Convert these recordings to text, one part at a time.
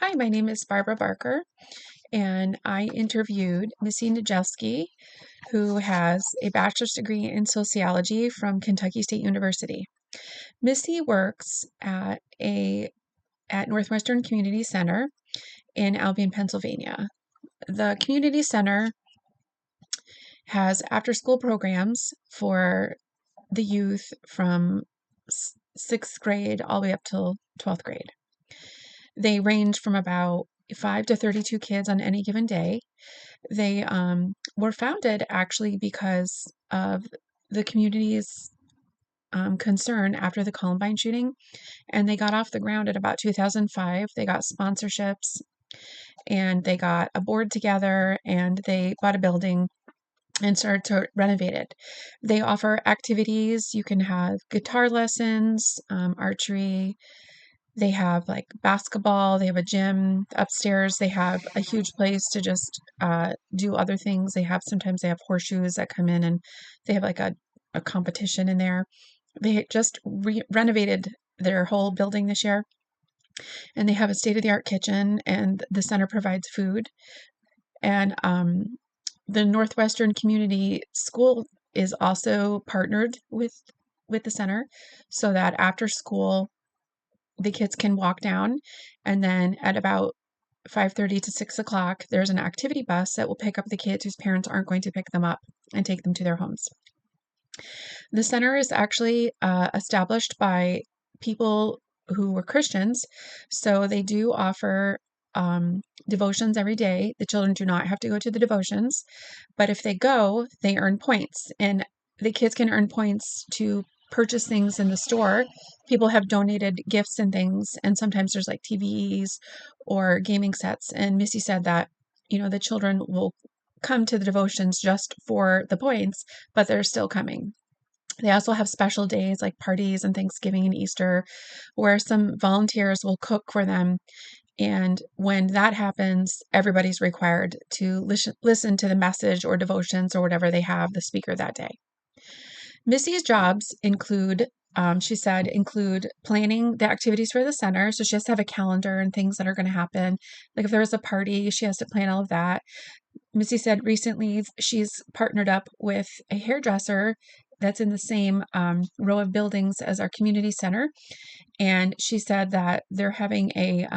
Hi, my name is Barbara Barker, and I interviewed Missy Niedzielski, who has a bachelor's degree in sociology from Kentucky State University. Missy works at Northwestern Community Center in Albion, Pennsylvania. The community center has after-school programs for the youth from sixth grade all the way up till 12th grade. They range from about 5 to 32 kids on any given day. They were founded actually because of the community's concern after the Columbine shooting, and they got off the ground at about 2005. They got sponsorships and they got a board together and they bought a building and started to renovate it. They offer activities. You can have guitar lessons, archery. They have like basketball, they have a gym upstairs, they have a huge place to just do other things. Sometimes they have horseshoes that come in and they have like a competition in there. They just renovated their whole building this year and they have a state-of-the-art kitchen and the center provides food. And the Northwestern Community School is also partnered with the center so that after school the kids can walk down, and then at about 5:30 to 6 o'clock, there's an activity bus that will pick up the kids whose parents aren't going to pick them up and take them to their homes. The center is actually established by people who were Christians, so they do offer devotions every day. The children do not have to go to the devotions, but if they go, they earn points, and the kids can earn points to purchase things in the store. People have donated gifts and things, and sometimes there's like TVs or gaming sets. And Missy said that, the children will come to the devotions just for the points, but they're still coming. They also have special days like parties and Thanksgiving and Easter where some volunteers will cook for them. And when that happens, everybody's required to listen to the message or devotions or whatever they have the speaker that day. Missy's jobs include, she said, include planning the activities for the center. So she has to have a calendar and things that are going to happen. Like if there was a party, she has to plan all of that. Missy said recently she's partnered up with a hairdresser that's in the same row of buildings as our community center. And she said that they're having a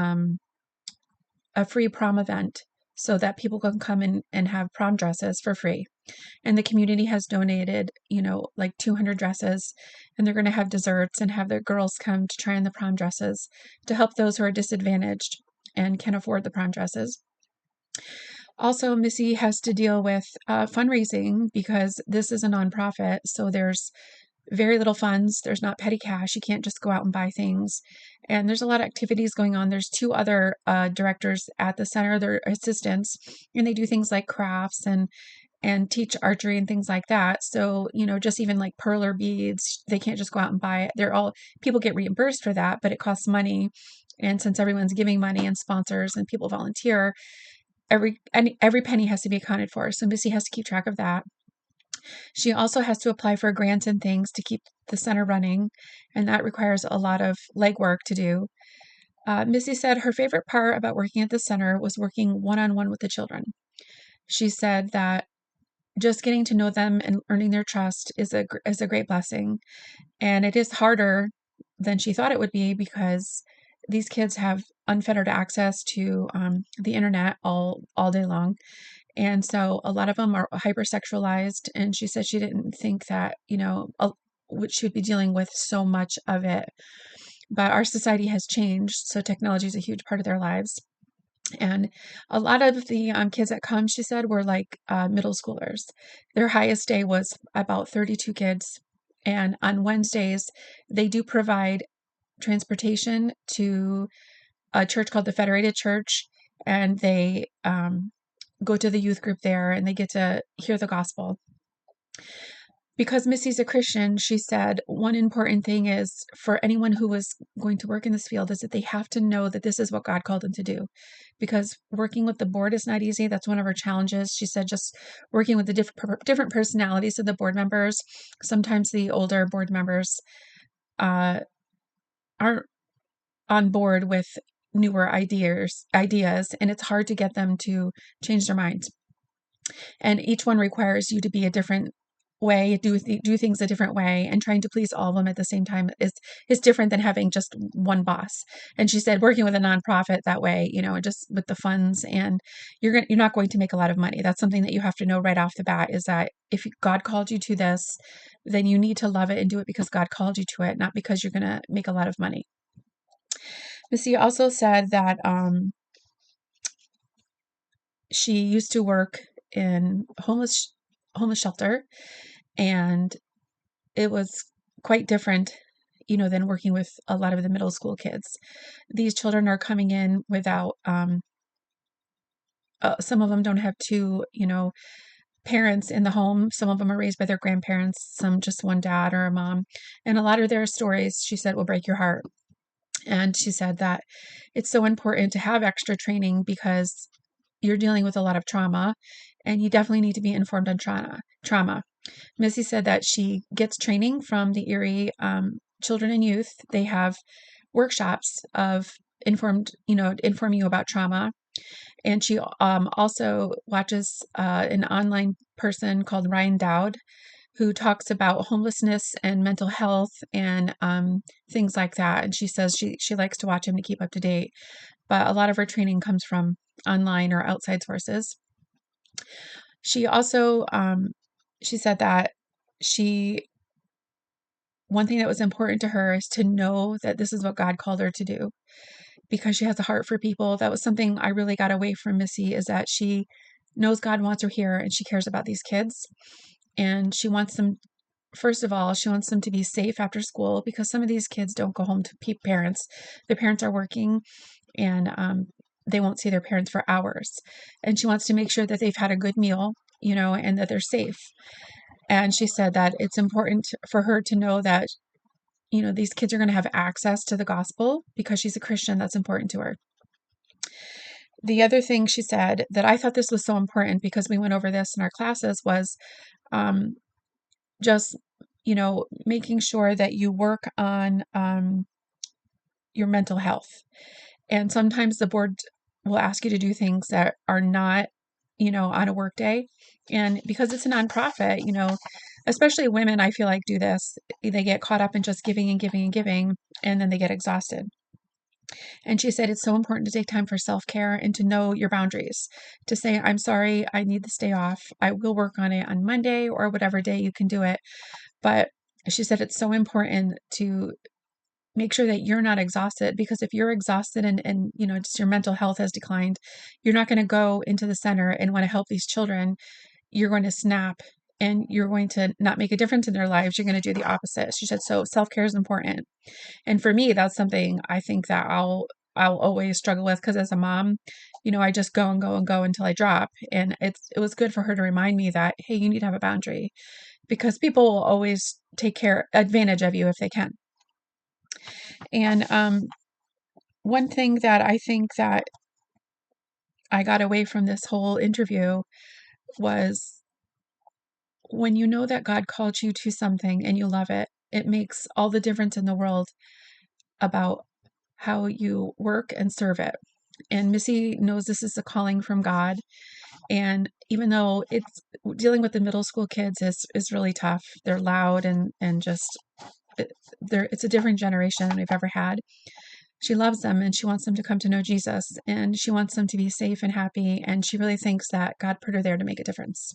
free prom event so that people can come in and have prom dresses for free. And the community has donated, like 200 dresses, and they're going to have desserts and have the girls come to try on the prom dresses to help those who are disadvantaged and can afford the prom dresses. Also, Missy has to deal with fundraising because this is a nonprofit, so there's very little funds. There's not petty cash. You can't just go out and buy things. And there's a lot of activities going on. There's two other directors at the center, they're assistants, and they do things like crafts and teach archery and things like that. So, just even like perler beads, they can't just go out and buy it. People get reimbursed for that, but it costs money. And since everyone's giving money and sponsors and people volunteer, every penny has to be accounted for. So Missy has to keep track of that. She also has to apply for grants and things to keep the center running, and that requires a lot of legwork to do. Missy said her favorite part about working at the center was working one-on-one with the children. She said that just getting to know them and earning their trust is a great blessing, and it is harder than she thought it would be because these kids have unfettered access to the internet all day long. And so a lot of them are hypersexualized. And she said she didn't think that, she would be dealing with so much of it. But our society has changed. So technology is a huge part of their lives. And a lot of the kids that come, she said, were like middle schoolers. Their highest day was about 32 kids. And on Wednesdays, they do provide transportation to a church called the Federated Church. And they go to the youth group there and they get to hear the gospel. Because Missy's a Christian, she said one important thing is for anyone who is going to work in this field is that they have to know that this is what God called them to do. Because working with the board is not easy. That's one of her challenges. She said just working with the different personalities of the board members. Sometimes the older board members aren't on board with newer ideas, and it's hard to get them to change their minds. And each one requires you to be a different way, do things a different way, and trying to please all of them at the same time is different than having just one boss. And she said working with a nonprofit that way, just with the funds, and you're not going to make a lot of money. That's something that you have to know right off the bat, is that if God called you to this, then you need to love it and do it because God called you to it, not because you're going to make a lot of money. Missy also said that she used to work in homeless shelter, and it was quite different, than working with a lot of the middle school kids. These children are coming in without, some of them don't have two, parents in the home. Some of them are raised by their grandparents, some just one dad or a mom. And a lot of their stories, she said, will break your heart. And she said that it's so important to have extra training because you're dealing with a lot of trauma, and you definitely need to be informed on trauma. Missy said that she gets training from the Erie Children and Youth. They have workshops of informing you about trauma. And she also watches an online person called Ryan Dowd, who talks about homelessness and mental health and things like that. And she says she likes to watch him to keep up to date. But a lot of her training comes from online or outside sources. She also she said that one thing that was important to her is to know that this is what God called her to do, because she has a heart for people. That was something I really got away from Missy, is that she knows God wants her here and she cares about these kids. And she wants them, first of all, she wants them to be safe after school, because some of these kids don't go home to parents. Their parents are working, and they won't see their parents for hours. And she wants to make sure that they've had a good meal, and that they're safe. And she said that it's important for her to know that, these kids are going to have access to the gospel because she's a Christian. That's important to her. The other thing she said that I thought this was so important, because we went over this in our classes, was just, making sure that you work on your mental health. And sometimes the board will ask you to do things that are not, on a work day. And because it's a nonprofit, especially women, I feel like, do this. They get caught up in just giving and giving and giving, and then they get exhausted. And she said it's so important to take time for self-care and to know your boundaries, to say, I'm sorry, I need this day off. I will work on it on Monday or whatever day you can do it. But she said it's so important to make sure that you're not exhausted, because if you're exhausted and just your mental health has declined, you're not going to go into the center and want to help these children. You're going to snap and you're going to not make a difference in their lives. You're going to do the opposite. She said, so self-care is important. And for me, that's something I think that I'll always struggle with, because as a mom, I just go and go and go until I drop. And it was good for her to remind me that, hey, you need to have a boundary, because people will always take advantage of you if they can. And one thing that I think that I got away from this whole interview was, when you know that God called you to something and you love it, it makes all the difference in the world about how you work and serve it. And Missy knows this is a calling from God. And even though it's dealing with the middle school kids is really tough, they're loud and just, it's a different generation than we've ever had. She loves them and she wants them to come to know Jesus, and she wants them to be safe and happy. And she really thinks that God put her there to make a difference.